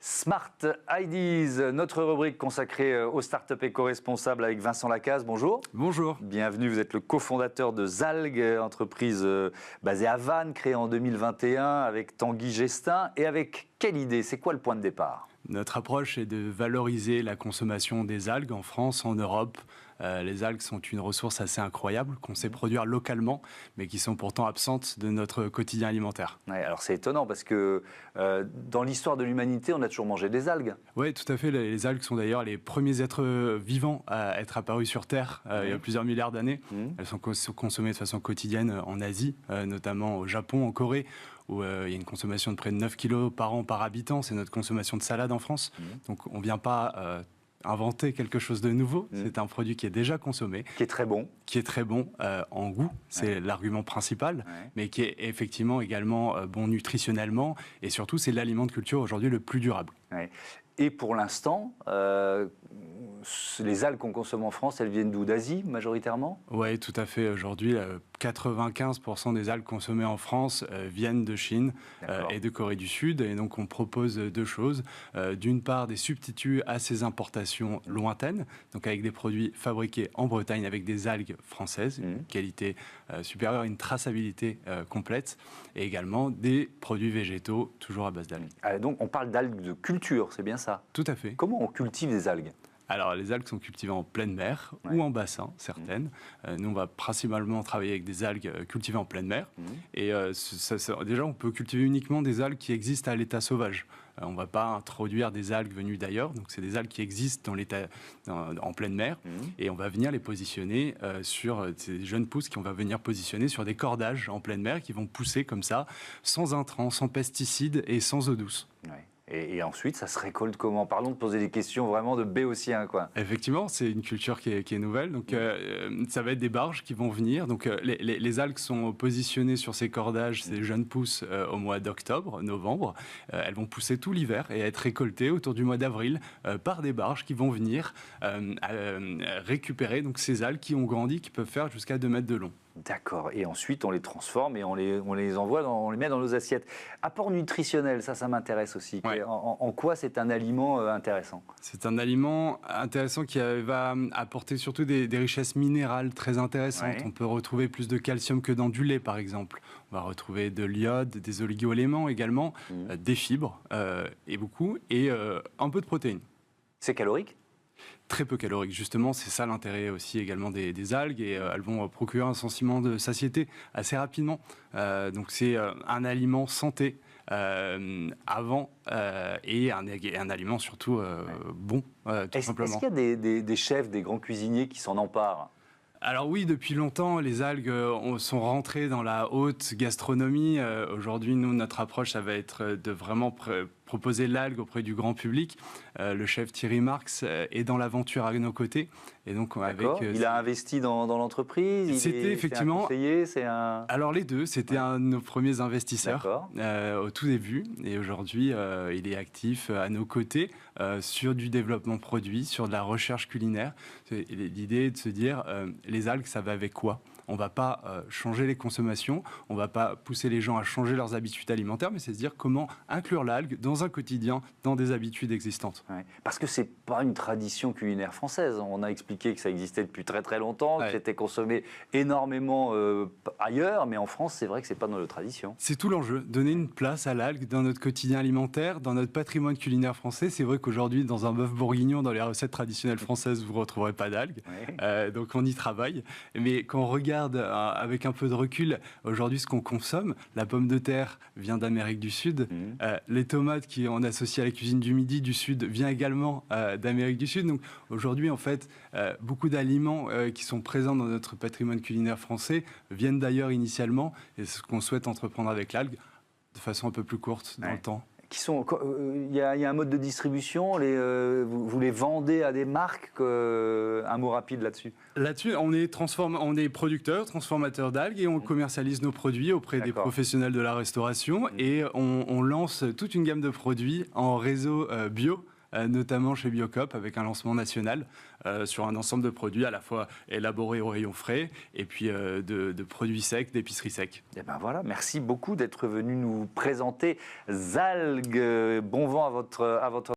Smart Ideas, notre rubrique consacrée aux startups éco-responsables avec Vincent Lacaze. Bonjour. Bonjour. Bienvenue, vous êtes le cofondateur de Zalg, entreprise basée à Vannes, créée en 2021 avec Tanguy Gestin. Et avec quelle idée? C'est quoi le point de départ? Notre approche est de valoriser la consommation des algues en France, en Europe. Les algues sont une ressource assez incroyable qu'on sait produire localement, mais qui sont pourtant absentes de notre quotidien alimentaire. Ouais, alors c'est étonnant parce que dans l'histoire de l'humanité, on a toujours mangé des algues. Oui, tout à fait. Les algues sont d'ailleurs les premiers êtres vivants à être apparus sur Terre il y a plusieurs milliards d'années. Elles sont consommées de façon quotidienne en Asie, notamment au Japon, en Corée, où il y a une consommation de près de 9 kilos par an par habitant. C'est notre consommation de salade en France. Donc on ne vient pas inventer quelque chose de nouveau. C'est un produit qui est déjà consommé. Qui est très bon. Qui est très bon en goût, c'est l'argument principal, mais qui est effectivement également bon nutritionnellement. Et surtout, c'est l'aliment de culture aujourd'hui le plus durable. Et pour l'instant, les algues qu'on consomme en France, elles viennent d'où? D'Asie, majoritairement? Oui, tout à fait. Aujourd'hui, 95% des algues consommées en France viennent de Chine et de Corée du Sud. Et donc, on propose deux choses. D'une part, des substituts à ces importations lointaines, donc avec des produits fabriqués en Bretagne avec des algues françaises, une qualité supérieure, une traçabilité complète, et également des produits végétaux, toujours à base d'algues. Donc, on parle d'algues de culture, c'est bien ça? Tout à fait. Comment on cultive des algues? Alors, les algues sont cultivées en pleine mer ou en bassin, certaines. Nous, on va principalement travailler avec des algues cultivées en pleine mer. Et déjà, on peut cultiver uniquement des algues qui existent à l'état sauvage. On ne va pas introduire des algues venues d'ailleurs. Donc, c'est des algues qui existent en pleine mer. Et on va venir les positionner sur ces jeunes pousses qu'on va venir positionner sur des cordages en pleine mer qui vont pousser comme ça, sans intrants, sans pesticides et sans eau douce. Et ensuite, ça se récolte comment? Parlons de poser des questions vraiment de béotien, quoi. Effectivement, c'est une culture qui est nouvelle. Donc, ça va être des barges qui vont venir. Donc, les algues sont positionnées sur ces cordages, ces jeunes pousses, au mois d'octobre, novembre. Elles vont pousser tout l'hiver et être récoltées autour du mois d'avril par des barges qui vont venir récupérer donc, ces algues qui ont grandi, qui peuvent faire jusqu'à 2 mètres de long. D'accord. Et ensuite, on les transforme et on les envoie, on les met dans nos assiettes. Apport nutritionnel, ça m'intéresse aussi. En quoi c'est un aliment intéressant? C'est un aliment intéressant qui va apporter surtout des richesses minérales très intéressantes. On peut retrouver plus de calcium que dans du lait, par exemple. On va retrouver de l'iode, des oligo-éléments également, des fibres, et beaucoup, et un peu de protéines. C'est calorique? Très peu calorique, justement, c'est ça l'intérêt aussi également des algues, et elles vont procurer un sentiment de satiété assez rapidement. Donc c'est un aliment santé avant et un aliment surtout bon, tout simplement. Est-ce qu'il y a des chefs, des grands cuisiniers qui s'en emparent? Alors oui, depuis longtemps, les algues sont rentrées dans la haute gastronomie. Aujourd'hui, nous, notre approche, ça va être de vraiment proposer l'algue auprès du grand public. Le chef Thierry Marx est dans l'aventure à nos côtés. Et donc, il a investi dans l'entreprise? C'était effectivement... C'est un conseiller, Alors les deux, c'était un de nos premiers investisseurs au tout début. Et aujourd'hui, il est actif à nos côtés sur du développement produit, sur de la recherche culinaire. L'idée est de se dire, les algues, ça va avec quoi? On ne va pas changer les consommations, on ne va pas pousser les gens à changer leurs habitudes alimentaires, mais c'est se dire comment inclure l'algue dans un quotidien, dans des habitudes existantes. Parce que ce n'est pas une tradition culinaire française. On a expliqué que ça existait depuis très très longtemps, que c'était consommé énormément ailleurs, mais en France, c'est vrai que ce n'est pas dans nos traditions. C'est tout l'enjeu, donner une place à l'algue dans notre quotidien alimentaire, dans notre patrimoine culinaire français. C'est vrai qu'aujourd'hui, dans un bœuf bourguignon, dans les recettes traditionnelles françaises, vous ne retrouverez pas d'algues. Donc on y travaille. Mais quand on regarde avec un peu de recul, aujourd'hui, ce qu'on consomme, la pomme de terre vient d'Amérique du Sud, les tomates qu'on associe à la cuisine du Midi, du Sud, vient également d'Amérique du Sud. Donc aujourd'hui, en fait, beaucoup d'aliments qui sont présents dans notre patrimoine culinaire français viennent d'ailleurs initialement, et c'est ce qu'on souhaite entreprendre avec l'algue, de façon un peu plus courte dans le temps. Il y a un mode de distribution, vous les vendez à des marques, un mot rapide là-dessus? Là-dessus, on est producteurs, transformateurs d'algues et on commercialise nos produits auprès des professionnels de la restauration et on lance toute une gamme de produits en réseau bio notamment chez Biocoop, avec un lancement national sur un ensemble de produits à la fois élaborés au rayon frais et puis de produits secs, d'épicerie sec. Et ben voilà, merci beaucoup d'être venu nous présenter Zalgue. Bon vent à votre